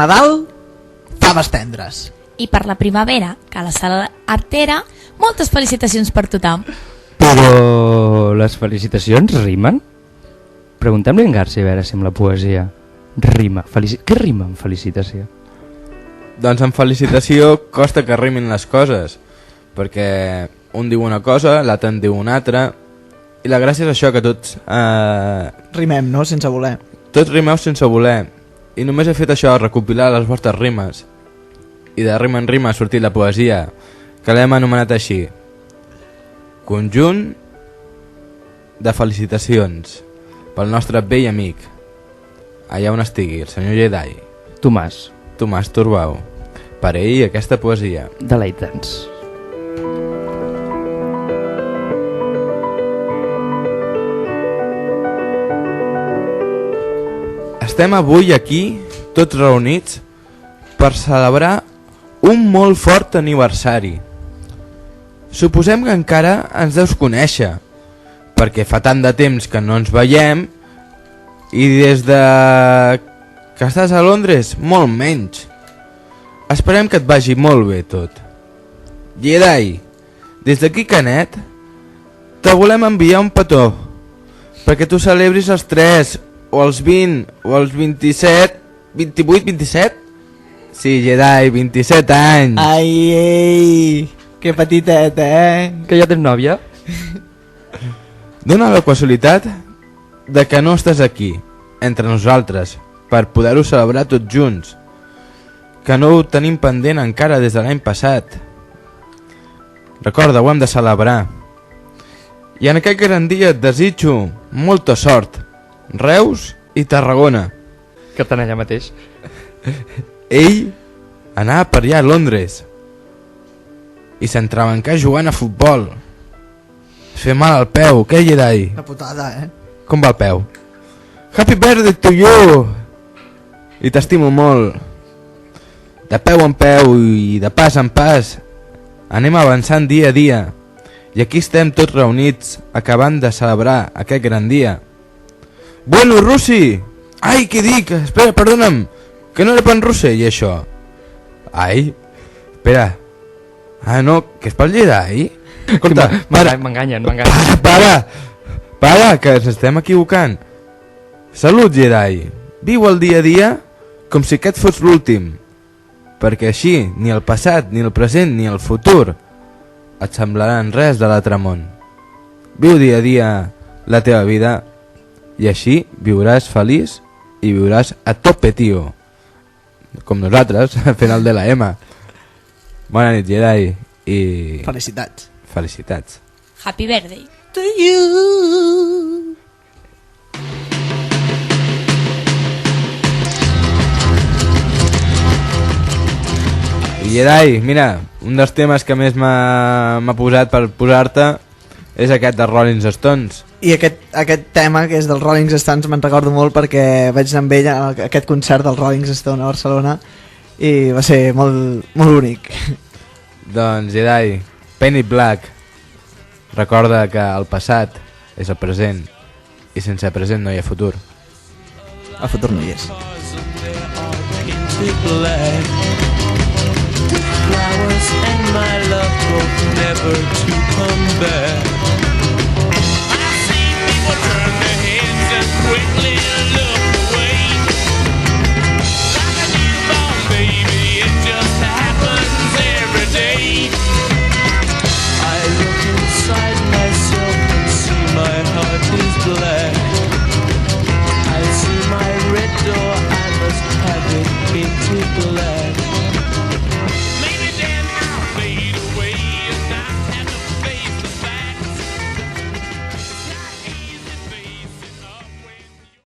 Nadal, faves tendres. I per la primavera, que a la sala artera, moltes felicitacions per tothom. Però les felicitacions rimen? Preguntem-li en Garci a veure si amb la poesia rima. Què rima amb felicitació? Doncs amb felicitació costa que rimin les coses, perquè un diu una cosa, l'altre en diu una altra, i la gràcia és això, que tots... Rimem, no? Sense voler. Tots rimeu sense voler, i només he fet això, recopilar les vostres rimes, i de rima en rima ha sortit la poesia, que l'hem anomenat així: conjunt de felicitacions pel nostre vell amic, allà on estigui, el senyor Jedi Tomàs Turbau. Per ell aquesta poesia. Deleita'ns. Estem avui aquí, tots reunits, per celebrar un molt fort aniversari. Suposem que encara ens deus conèixer, perquè fa tant de temps que no ens veiem, i des de que estàs a Londres, molt menys. Esperem que et vagi molt bé tot. Jedi, des d'aquí Canet, te volem enviar un petó, perquè tu celebris els 3, o els 20, o els 27, 28, 27? Sí, Jedi, 27 anys. Ai, ei, que petitet, Que ja tens nòvia? Dóna la casualitat de que no estàs aquí, entre nosaltres, per poder-ho celebrar tots junts, que no ho tenim pendent encara des de l'any passat. Recorda, ho hem de celebrar. I en aquest gran dia et desitjo molta sort. Reus i Tarragona. Que estan allà mateix. Ell anava per allà a Londres i s'entrebancà jugant a futbol. Es feia mal al peu, què, Jedi? Una putada, Com va el peu? Happy birthday to you! I t'estimo molt. De peu en peu i de pas en pas anem avançant dia a dia. I aquí estem tots reunits acabant de celebrar aquest gran dia. Bueno, Russi! Ai, què dic? Espera, perdona'm, que no era per en Rossell, això. Ai, espera. Ah, no, que és pel Jedi? Escolta, mare... M'enganyen. Para, que ens estem equivocant. Salut, Jedi. Viu el dia a dia com si aquest fos l'últim, perquè així ni el passat, ni el present, ni el futur et semblaran res de l'altre món. Viu dia a dia la teva vida i així viuràs feliç i viuràs a tope, tio. Com nosaltres, fent el de la M. Bona nit, Jedi. I... Felicitats. Happy birthday to you. I Jedi, mira, un dels temes que més m'ha posat per posar-te és aquest de Rolling Stones. I aquest tema, que és dels Rolling Stones, me'n recordo molt perquè vaig anar amb ell a aquest concert del Rolling Stone a Barcelona i va ser molt, molt bonic. Doncs, Jedi, Penny Black, recorda que el passat és el present i sense present no hi ha futur. El futur no hi és. Flowers and my love hope never to come back.